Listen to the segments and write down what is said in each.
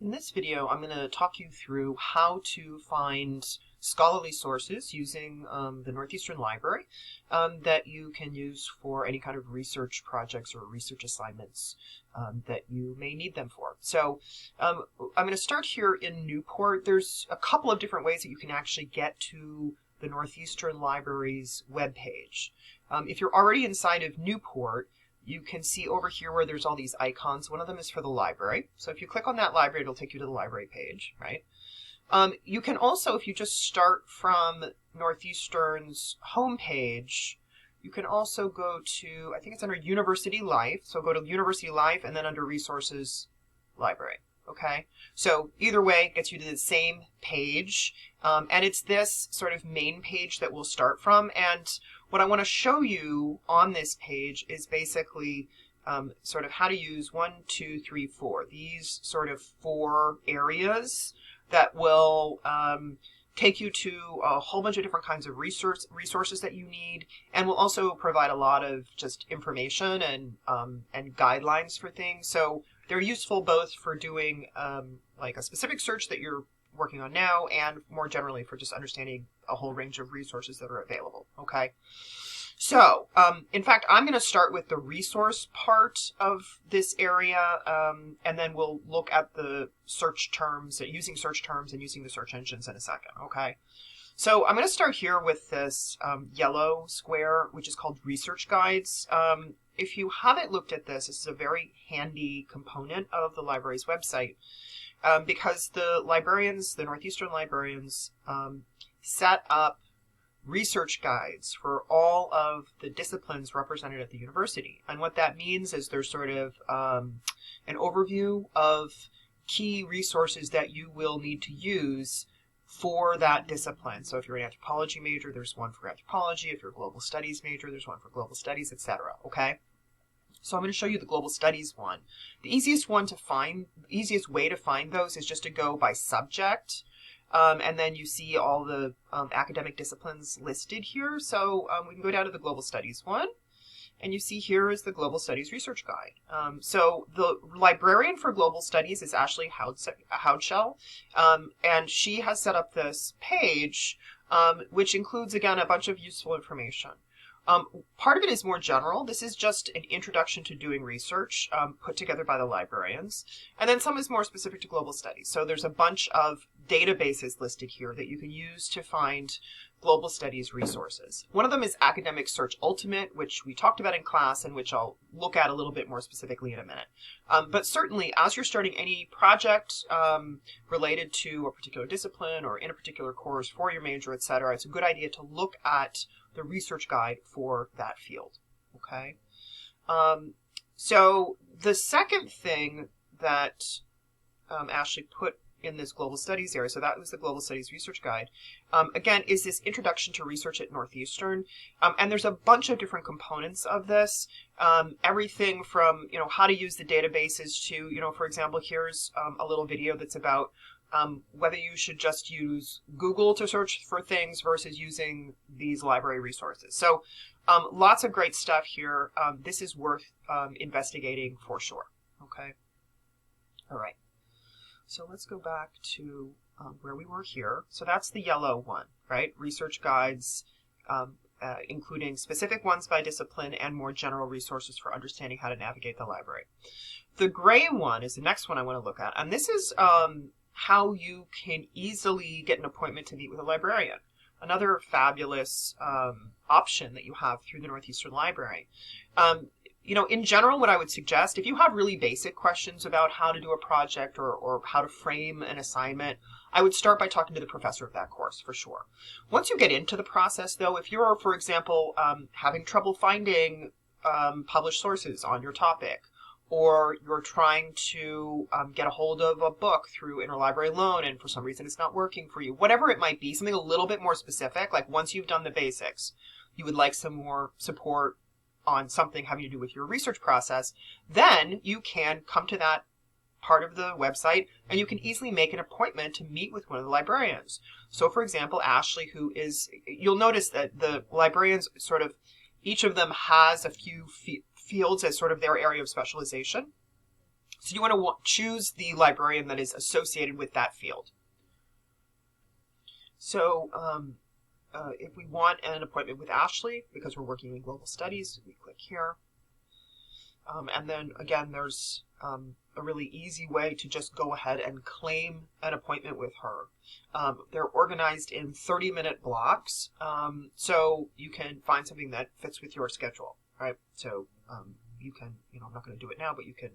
In this video, I'm going to talk you through how to find scholarly sources using the Northeastern Library that you can use for any kind of research projects or research assignments that you may need them for. So I'm going to start here in Newport. There's a couple of different ways that you can actually get to the Northeastern Library's webpage. If you're already inside of Newport, you can see over here where there's all these icons. One of them is for the library. So if you click on that library, it'll take you to the library page, right? You can also, if you just start from Northeastern's homepage, you can also go to, I think it's under University Life. So go to University Life and then under Resources, Library. Okay, so either way, it gets you to the same page, and it's this sort of main page that we'll start from. And what I want to show you on this page is basically sort of how to use 1, 2, 3, 4. These sort of 4 areas that will take you to a whole bunch of different kinds of resources that you need, and will also provide a lot of just information and guidelines for things. So they're useful both for doing like a specific search that you're working on now, and more generally for just understanding a whole range of resources that are available. Okay, so in fact, I'm going to start with the resource part of this area, and then we'll look at the search terms, using search terms and using the search engines in a second. Okay, so I'm going to start here with this yellow square, which is called Research Guides. If you haven't looked at this, this is a very handy component of the library's website, because the librarians, the Northeastern librarians, set up research guides for all of the disciplines represented at the university. And what that means is there's sort of an overview of key resources that you will need to use for that discipline. So if you're an anthropology major, there's one for anthropology. If you're a global studies major, there's one for global studies, etc. Okay? So I'm going to show you the global studies one. The easiest way to find those is just to go by subject. And then you see all the academic disciplines listed here. So we can go down to the global studies one. And you see here is the Global Studies Research Guide. So the librarian for Global Studies is Ashley Houdshell, and she has set up this page, which includes, again, a bunch of useful information. Part of it is more general. This is just an introduction to doing research put together by the librarians. And then some is more specific to global studies. So there's a bunch of databases listed here that you can use to find global studies resources. One of them is Academic Search Ultimate, which we talked about in class and which I'll look at a little bit more specifically in a minute. But certainly, as you're starting any project related to a particular discipline or in a particular course for your major, etc., it's a good idea to look at the research guide for that field. Okay. So the second thing that Ashley put in this global studies area, so that was the Global Studies Research Guide, again, is this introduction to research at Northeastern. And there's a bunch of different components of this. Everything from, how to use the databases to, for example, here's a little video that's about whether you should just use Google to search for things versus using these library resources. So lots of great stuff here. This is worth investigating for sure. Okay. All right. So let's go back to where we were here. So that's the yellow one, right? Research guides, including specific ones by discipline and more general resources for understanding how to navigate the library. The gray one is the next one I want to look at. And this is how you can easily get an appointment to meet with a librarian. Another fabulous option that you have through the Northeastern Library. In general, what I would suggest, if you have really basic questions about how to do a project or how to frame an assignment, I would start by talking to the professor of that course for sure. Once you get into the process, though, if you're, for example, having trouble finding published sources on your topic, or you're trying to get a hold of a book through interlibrary loan and for some reason it's not working for you, whatever it might be, something a little bit more specific, like once you've done the basics, you would like some more support on something having to do with your research process, then you can come to that part of the website and you can easily make an appointment to meet with one of the librarians. So for example, Ashley, who is, you'll notice that the librarians sort of, each of them has a few fields as sort of their area of specialization. So you want to choose the librarian that is associated with that field. So if we want an appointment with Ashley, because we're working in global studies, we click here. And then again, there's a really easy way to just go ahead and claim an appointment with her. They're organized in 30-minute blocks, so you can find something that fits with your schedule, right? So you can, I'm not going to do it now, but you can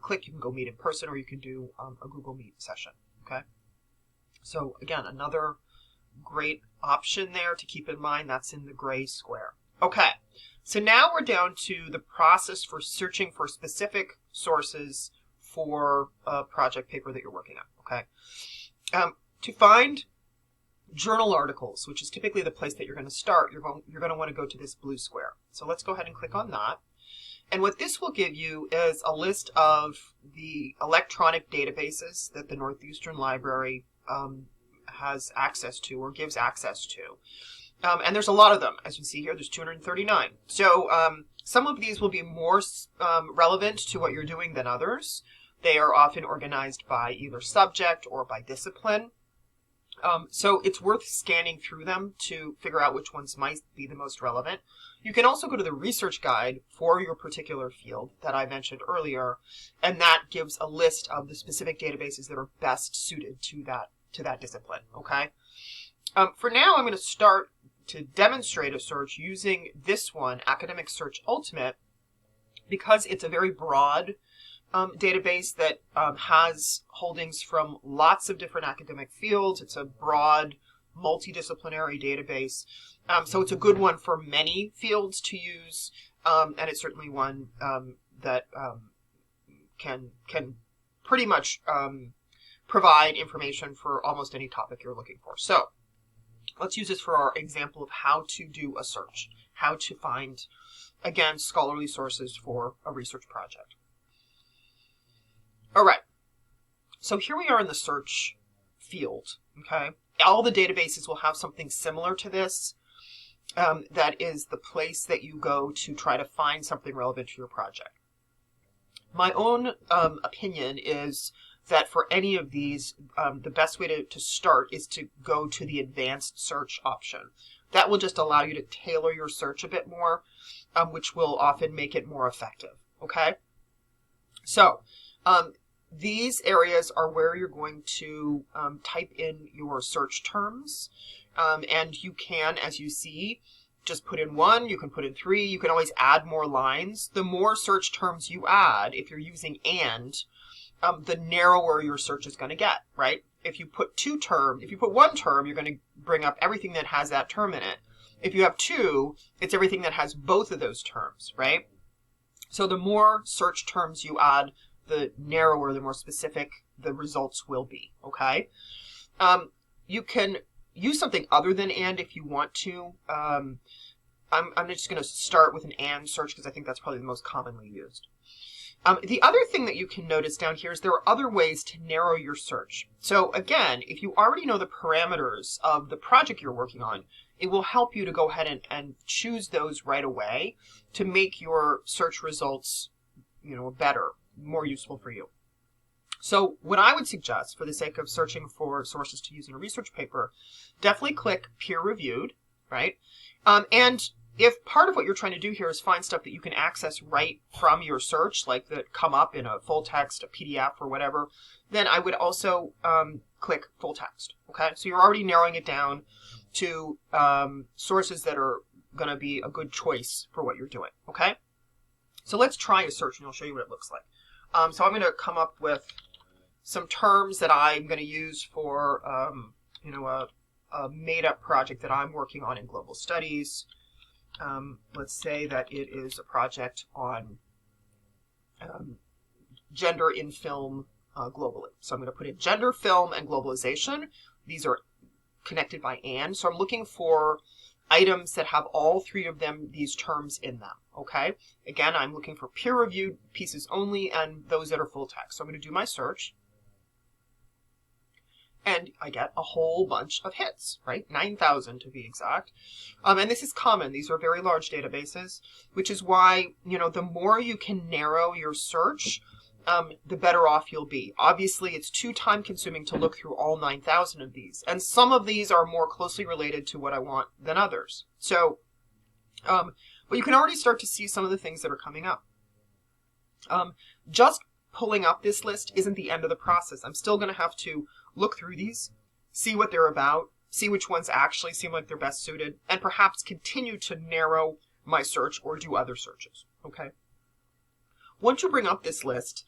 click, you can go meet in person, or you can do a Google Meet session, okay? So again, another great option there to keep in mind. That's in the gray square. Okay, so now we're down to the process for searching for specific sources for a project paper that you're working on, okay? To find journal articles, which is typically the place that you're going to start, you're going to want to go to this blue square. So let's go ahead and click on that. And what this will give you is a list of the electronic databases that the Northeastern Library has access to or gives access to. And there's a lot of them. As you see here, there's 239. So some of these will be more relevant to what you're doing than others. They are often organized by either subject or by discipline. So it's worth scanning through them to figure out which ones might be the most relevant. You can also go to the research guide for your particular field that I mentioned earlier, and that gives a list of the specific databases that are best suited to that discipline, okay? For now, I'm going to start to demonstrate a search using this one, Academic Search Ultimate, because it's a very broad database that has holdings from lots of different academic fields. It's a broad, multidisciplinary database. So it's a good one for many fields to use, and it's certainly one that can pretty much provide information for almost any topic you're looking for. So let's use this for our example of how to do a search, how to find, again, scholarly sources for a research project. All right, so here we are in the search field, okay? All the databases will have something similar to this. That is the place that you go to try to find something relevant to your project. My own opinion is that for any of these, the best way to start is to go to the advanced search option. That will just allow you to tailor your search a bit more, which will often make it more effective, okay? So these areas are where you're going to type in your search terms, and you can, as you see, just put in 1, you can put in 3, you can always add more lines. The more search terms you add, if you're using AND, the narrower your search is going to get, right? If you put 1 term, you're going to bring up everything that has that term in it. If you have 2, it's everything that has both of those terms, right? So the more search terms you add, the narrower, the more specific the results will be, okay? You can use something other than AND if you want to. I'm just going to start with an AND search because I think that's probably the most commonly used. The other thing that you can notice down here is there are other ways to narrow your search. So again, if you already know the parameters of the project you're working on, it will help you to go ahead and choose those right away to make your search results, better, more useful for you. So what I would suggest, for the sake of searching for sources to use in a research paper, definitely click peer reviewed, right? And if part of what you're trying to do here is find stuff that you can access right from your search, like that come up in a full text, a PDF, or whatever, then I would also click full text, okay? So you're already narrowing it down to sources that are going to be a good choice for what you're doing, okay? So let's try a search, and I'll show you what it looks like. So I'm going to come up with some terms that I'm going to use for, a made-up project that I'm working on in global studies. Let's say that it is a project on gender in film globally. So I'm going to put in gender, film, and globalization. These are connected by and. So I'm looking for items that have all 3 of them, these terms in them, okay? Again, I'm looking for peer-reviewed pieces only and those that are full text. So I'm going to do my search. And I get a whole bunch of hits, right? 9,000 to be exact. And this is common. These are very large databases, which is why, the more you can narrow your search, the better off you'll be. Obviously, it's too time consuming to look through all 9,000 of these, and some of these are more closely related to what I want than others. So, but you can already start to see some of the things that are coming up. Just pulling up this list isn't the end of the process. I'm still going to have to look through these, see what they're about, see which ones actually seem like they're best suited, and perhaps continue to narrow my search or do other searches, okay? Once you bring up this list,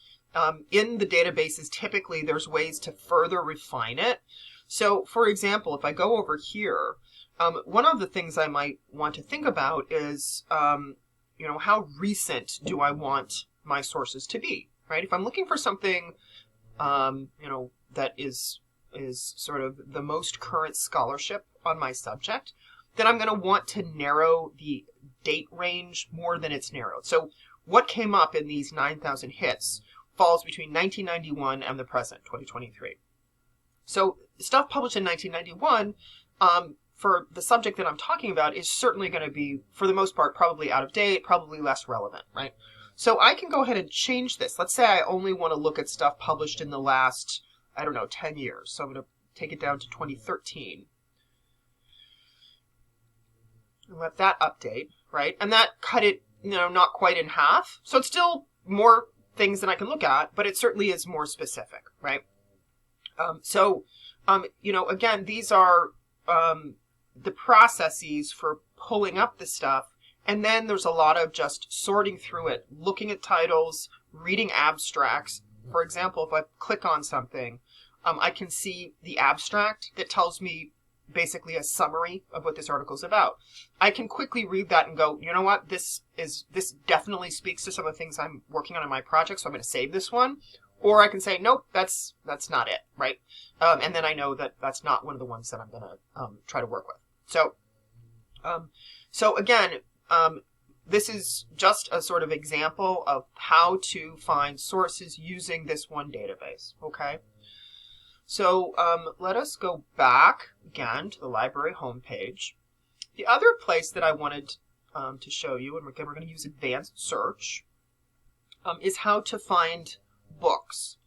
in the databases, typically there's ways to further refine it. So, for example, if I go over here, one of the things I might want to think about is, how recent do I want my sources to be, right? If I'm looking for something, that is sort of the most current scholarship on my subject, then I'm going to want to narrow the date range more than it's narrowed. So what came up in these 9,000 hits falls between 1991 and the present, 2023. So stuff published in 1991, for the subject that I'm talking about, is certainly going to be, for the most part, probably out of date, probably less relevant, right? So I can go ahead and change this. Let's say I only want to look at stuff published in the last, 10 years. So I'm going to take it down to 2013. And let that update, right? And that cut it, not quite in half. So it's still more things than I can look at, but it certainly is more specific, right? Again, these are the processes for pulling up the stuff. And then there's a lot of just sorting through it, looking at titles, reading abstracts. For example, if I click on something, I can see the abstract that tells me basically a summary of what this article is about. I can quickly read that and go, you know what, this definitely speaks to some of the things I'm working on in my project, so I'm going to save this one. Or I can say, nope, that's not it, right? And then I know that that's not one of the ones that I'm going to try to work with. So again, this is just a sort of example of how to find sources using this one database, okay? So let us go back again to the library homepage. The other place that I wanted to show you, and again we're going to use advanced search, is how to find books.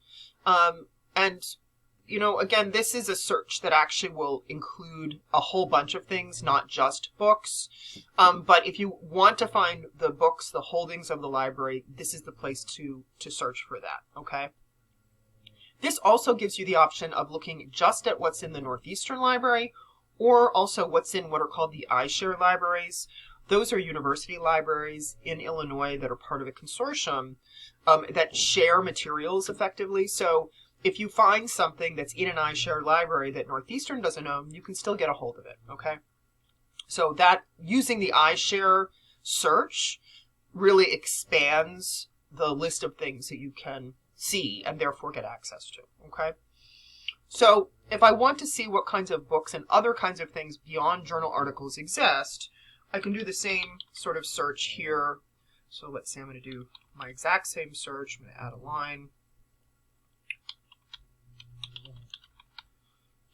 Again, this is a search that actually will include a whole bunch of things, not just books. But if you want to find the books, the holdings of the library, this is the place to search for that, okay? This also gives you the option of looking just at what's in the Northeastern Library, or also what's in what are called the iShare libraries. Those are university libraries in Illinois that are part of a consortium that share materials effectively. So if you find something that's in an iShare library that Northeastern doesn't own, you can still get a hold of it, okay? So that, using the iShare search, really expands the list of things that you can see and therefore get access to, okay? So if I want to see what kinds of books and other kinds of things beyond journal articles exist, I can do the same sort of search here. So let's say I'm going to do my exact same search. I'm going to add a line.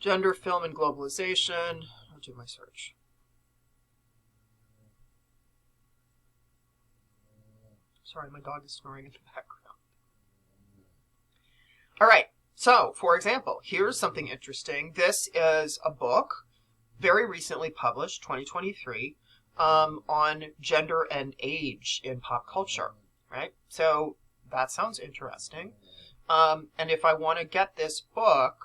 Gender, film, and globalization. I'll do my search. Sorry, my dog is snoring in the background. All right, so for example, here's something interesting. This is a book very recently published, 2023, on gender and age in pop culture, right? So that sounds interesting. And if I want to get this book,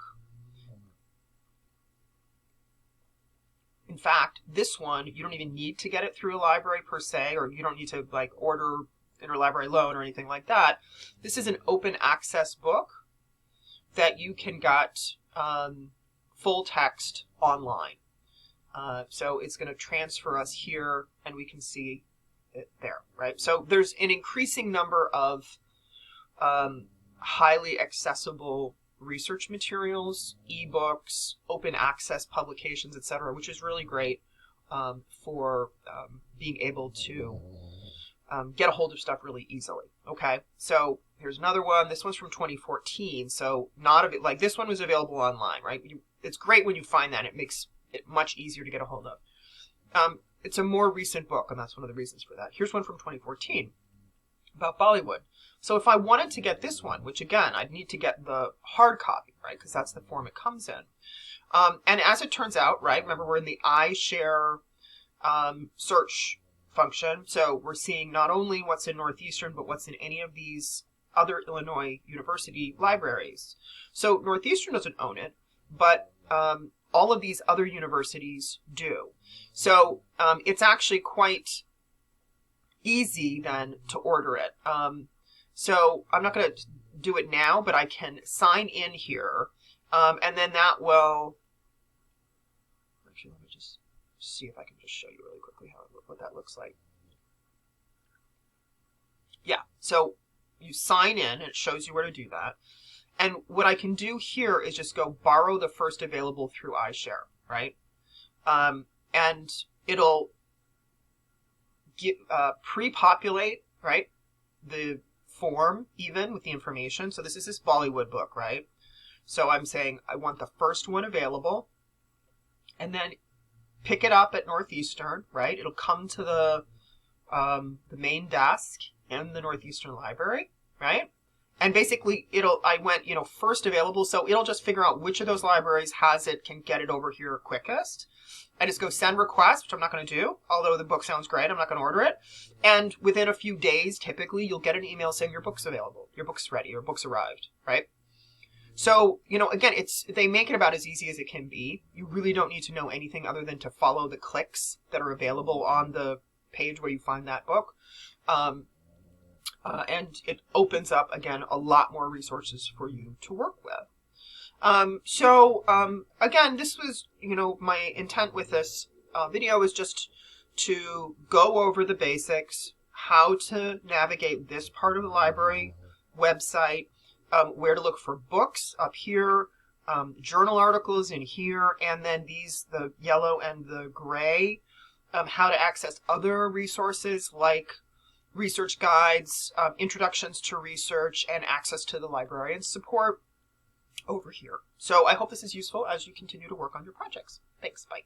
in fact, this one, you don't even need to get it through a library per se, or you don't need to order interlibrary loan or anything like that. This is an open access book that you can get full text online. So it's going to transfer us here and we can see it there, right? So there's an increasing number of highly accessible research materials, ebooks, open access publications, etc., which is really great for being able to get a hold of stuff really easily. Okay, so here's another one. This one's from 2014, so not a bit like this one was available online, right? It's great when you find that. It makes it much easier to get a hold of. It's a more recent book, and that's one of the reasons for that. Here's one from 2014 about Bollywood. So if I wanted to get this one, which again, I'd need to get the hard copy, right? Because that's the form it comes in. And as it turns out, right, remember we're in the iShare search function. So we're seeing not only what's in Northeastern, but what's in any of these other Illinois university libraries. So Northeastern doesn't own it, but all of these other universities do. So it's actually quite easy then to order it. So I'm not going to do it now, but I can sign in here, and then that will, actually let me just see if I can just show you really quickly what that looks like. Yeah, so you sign in, and it shows you where to do that. And what I can do here is just go borrow the first available through iShare, right? And it'll pre-populate, right, the form even with the information. So this is this Bollywood book, right? So I'm saying I want the first one available, and then pick it up at Northeastern, right? It'll come to the main desk in the Northeastern Library, right? And basically I went, first available, so it'll just figure out which of those libraries has it, can get it over here quickest. I just go send request, which I'm not going to do, although the book sounds great, I'm not going to order it. And within a few days, typically, you'll get an email saying your book's available, your book's ready, your book's arrived, right? So, again, they make it about as easy as it can be. You really don't need to know anything other than to follow the clicks that are available on the page where you find that book. And it opens up, again, a lot more resources for you to work with. Again, this was, my intent with this video is just to go over the basics, how to navigate this part of the library website, where to look for books up here, journal articles in here, and then the yellow and the gray, how to access other resources like research guides, introductions to research, and access to the librarian support over here. So I hope this is useful as you continue to work on your projects. Thanks, bye.